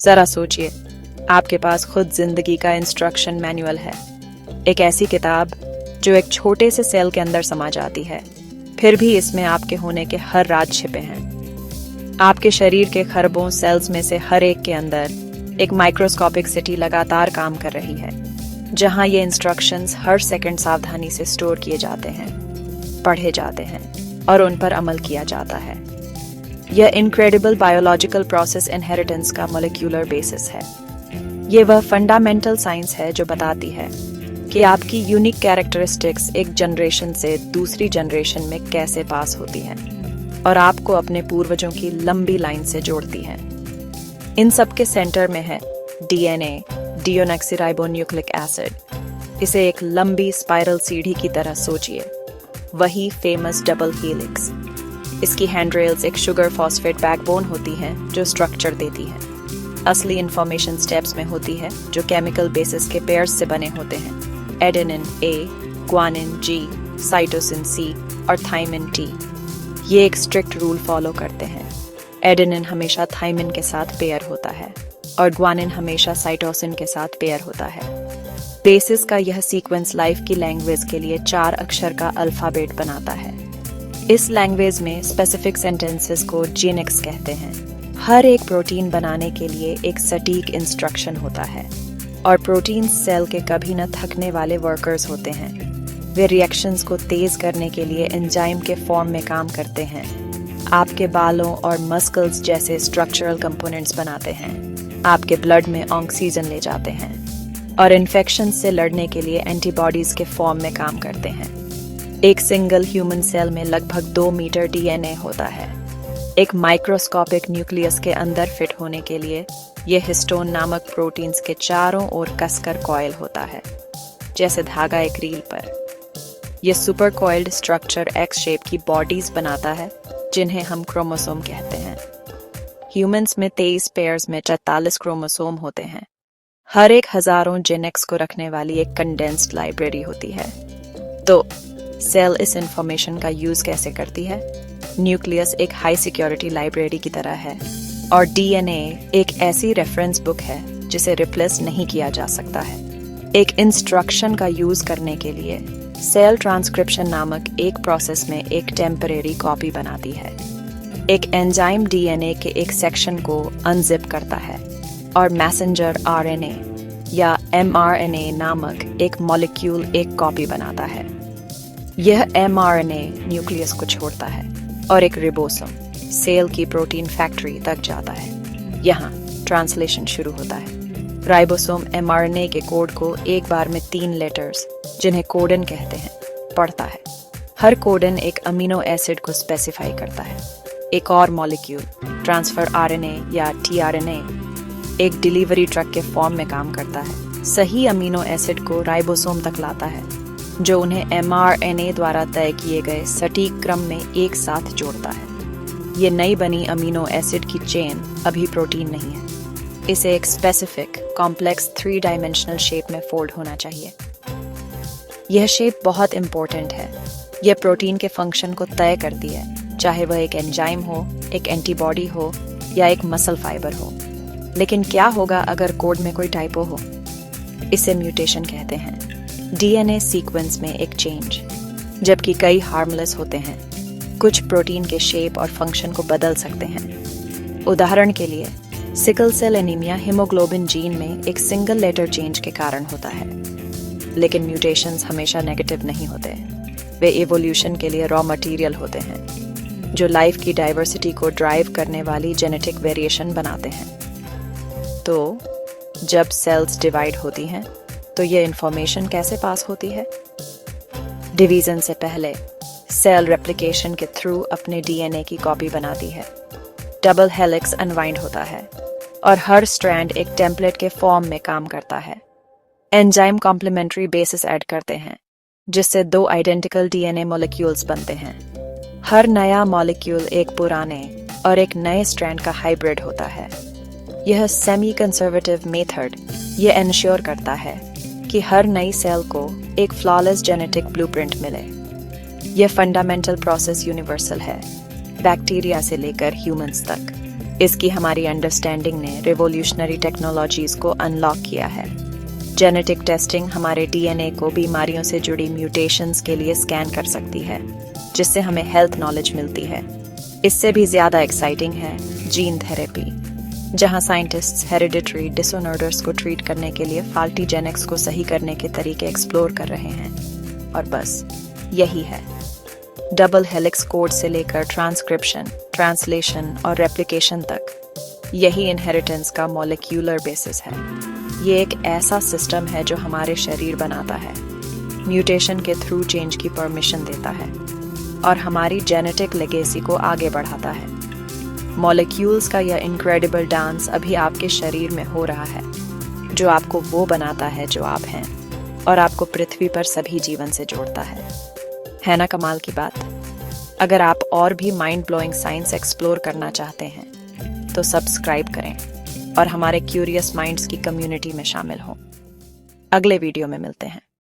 जरा सोचिए, आपके पास खुद जिंदगी का इंस्ट्रक्शन मैनुअल है, एक ऐसी किताब जो एक छोटे से सेल के अंदर समा जाती है, फिर भी इसमें आपके होने के हर राज छिपे हैं। आपके शरीर के खरबों सेल्स में से हर एक के अंदर एक माइक्रोस्कोपिक सिटी लगातार काम कर रही है, जहां ये इंस्ट्रक्शंस हर सेकंड सावधानी से स्टोर किए जाते हैं, पढ़े जाते हैं और उन पर अमल किया जाता है। यह इनक्रेडिबल बायोलॉजिकल प्रोसेस इनहेरिटेंस का मॉलिक्यूलर बेसिस है। ये वह फंडामेंटल साइंस है जो बताती है कि आपकी यूनिक कैरेक्टरिस्टिक्स एक जनरेशन से दूसरी जनरेशन में कैसे पास होती हैं और आपको अपने पूर्वजों की लंबी लाइन से जोड़ती हैं। इन सब के सेंटर में है डीएनए, डीओनेक्सीराइबोन्यूक्लिक एसिड। इसे एक लंबी स्पाइरल सीढ़ी की तरह सोचिए, वही फेमस डबल हेलिक्स। इसकी हैंडरेल्स एक शुगर फॉस्फेट बैकबोन होती हैं जो स्ट्रक्चर देती है। असली इंफॉर्मेशन स्टेप्स में होती है जो केमिकल बेसिस के पेयर्स से बने होते हैं, adenine A, guanine G, cytosine C और थाइमिन टी। ये एक स्ट्रिक्ट रूल फॉलो करते हैं। एडेनिन हमेशा थाइमिन के साथ पेयर होता है और ग्वानिन हमेशा साइटोसिन के साथ पेयर होता है। बेसिस का यह सीक्वेंस लाइफ की लैंग्वेज के लिए 4 अक्षर का अल्फाबेट बनाता है। इस लैंग्वेज में स्पेसिफिक सेंटेंसेस को जीनिक्स कहते हैं। हर एक प्रोटीन बनाने के लिए एक सटीक इंस्ट्रक्शन होता है और प्रोटीन सेल के कभी न थकने वाले वर्कर्स होते हैं। वे रिएक्शंस को तेज करने के लिए एंजाइम के फॉर्म में काम करते हैं, आपके बालों और मस्कल्स जैसे स्ट्रक्चरल कंपोनेंट्स बनाते हैं, आपके ब्लड में ऑक्सीजन ले जाते हैं और इन्फेक्शन से लड़ने के लिए एंटीबॉडीज के फॉर्म में काम करते हैं। एक सिंगल ह्यूमन सेल में लगभग 2 मीटर डीएनए होता है। एक माइक्रोस्कोपिक न्यूक्लियस के अंदर फिट होने के लिए यह हिस्टोन नामक प्रोटीन्स के चारों ओर कसकर कॉइल होता है, जैसे धागा एक रील पर। यह super coiled structure x shape की बॉडीज बनाता है, जिन्हें हम क्रोमोसोम कहते हैं। ह्यूमंस में 23 पेयर्स में 44 क्रोमोसोम होते हैं। हर एक हजारों जेनेक्स को रखने वाली एक कंडेंस्ड लाइब्रेरी होती है। तो सेल इस इंफॉर्मेशन का यूज कैसे करती है? न्यूक्लियस एक हाई सिक्योरिटी लाइब्रेरी की तरह है और डीएनए एक ऐसी रेफरेंस बुक है जिसे रिप्लेस नहीं किया जा सकता है। एक इंस्ट्रक्शन का यूज करने के लिए सेल ट्रांसक्रिप्शन नामक एक प्रोसेस में एक टेम्परेरी कॉपी बनाती है। एक एंजाइम डीएनए के एक सेक्शन को अनजिप करता है और मैसेंजर आरएनए या एमआरएनए नामक एक मॉलिक्यूल एक कॉपी बनाता है। यह एमआरएनए न्यूक्लियस को छोड़ता है और एक रिबोसोम सेल की प्रोटीन फैक्ट्री तक जाता है। यहाँ ट्रांसलेशन शुरू होता है। राइबोसोम एमआरएनए के कोड को एक बार में 3 लेटर्स, जिन्हें कोडन कहते हैं, पढ़ता है। हर कोडन एक अमीनो एसिड को स्पेसिफाई करता है। एक और मॉलिक्यूल ट्रांसफर आरएनए या टीआरएनए एक डिलीवरी ट्रक के फॉर्म में काम करता है। सही अमीनो एसिड को राइबोसोम तक लाता है, जो उन्हें एमआरएनए द्वारा तय किए गए सटीक क्रम में एक साथ जोड़ता है। ये नई बनी अमीनो एसिड की चेन अभी प्रोटीन नहीं है। इसे एक स्पेसिफिक कॉम्प्लेक्स 3 डायमेंशनल शेप में फोल्ड होना चाहिए। यह शेप बहुत इंपॉर्टेंट है। यह प्रोटीन के फंक्शन को तय करती है, चाहे वह एक एंजाइम हो, एक एंटीबॉडी हो या एक मसल फाइबर हो। लेकिन क्या होगा अगर कोड में कोई टाइपो हो? इसे म्यूटेशन कहते हैं। डीएनए सीक्वेंस में एक चेंज, जबकि कई हार्मलेस होते हैं, कुछ प्रोटीन के शेप और फंक्शन को बदल सकते हैं। उदाहरण के लिए sickle cell anaemia haemoglobin gene में एक सिंगल लेटर चेंज के कारण होता है। लेकिन म्यूटेशंस हमेशा नेगेटिव नहीं होते। वे इवोल्यूशन के लिए रॉ मटेरियल होते हैं, जो लाइफ की डाइवर्सिटी को ड्राइव करने वाली जेनेटिक वेरिएशन बनाते हैं। तो जब सेल्स डिवाइड होती हैं, तो ये इंफॉर्मेशन कैसे पास होती है? डिवीजन से पहले सेल रेप्लिकेशन के थ्रू अपने डीएनए की कॉपी बनाती है। डबल हेलिक्स अनवाइंड होता है और हर स्ट्रैंड एक टेम्पलेट के फॉर्म में काम करता है। एंजाइम कॉम्प्लीमेंट्री बेसिस ऐड करते हैं, जिससे 2 आइडेंटिकल डीएनए मॉलिक्यूल्स बनते हैं। हर नया मॉलिक्यूल एक पुराने और एक नए स्ट्रैंड का हाइब्रिड होता है। यह सेमी कंजर्वेटिव मेथड ये एंश्योर करता है कि हर नई सेल को एक फ्लॉलेस जेनेटिक ब्लूप्रिंट मिले। यह फंडामेंटल प्रोसेस यूनिवर्सल है, बैक्टीरिया से लेकर ह्यूमंस तक। इसकी हमारी अंडरस्टैंडिंग ने रिवोल्यूशनरी टेक्नोलॉजीज को अनलॉक किया है। जेनेटिक टेस्टिंग हमारे डीएनए को बीमारियों से जुड़ी म्यूटेशंस के लिए स्कैन कर सकती है, जिससे हमें हेल्थ नॉलेज मिलती है। इससे भी ज्यादा एक्साइटिंग है जीन थेरेपी, जहां साइंटिस्ट्स हेरिडिटरी डिसऑर्डर्स को ट्रीट करने के लिए फाल्टी जेनेटिक्स को सही करने के तरीके एक्सप्लोर कर रहे हैं। और बस यही है, डबल हेलिक्स कोड से लेकर ट्रांसक्रिप्शन, ट्रांसलेशन और रेप्लिकेशन तक, यही इनहेरिटेंस का मॉलिक्यूलर बेसिस है। ये एक ऐसा सिस्टम है जो हमारे शरीर बनाता है, म्यूटेशन के थ्रू चेंज की परमिशन देता है और हमारी जेनेटिक लेगेसी को आगे बढ़ाता है। मॉलिक्यूल्स का यह इनक्रेडिबल डांस अभी आपके शरीर में हो रहा है, जो आपको वो बनाता है जो आप हैं और आपको पृथ्वी पर सभी जीवन से जोड़ता है ना कमाल की बात? अगर आप और भी माइंड ब्लोइंग साइंस एक्सप्लोर करना चाहते हैं तो सब्सक्राइब करें और हमारे क्यूरियस माइंड्स की कम्युनिटी में शामिल हों। अगले वीडियो में मिलते हैं।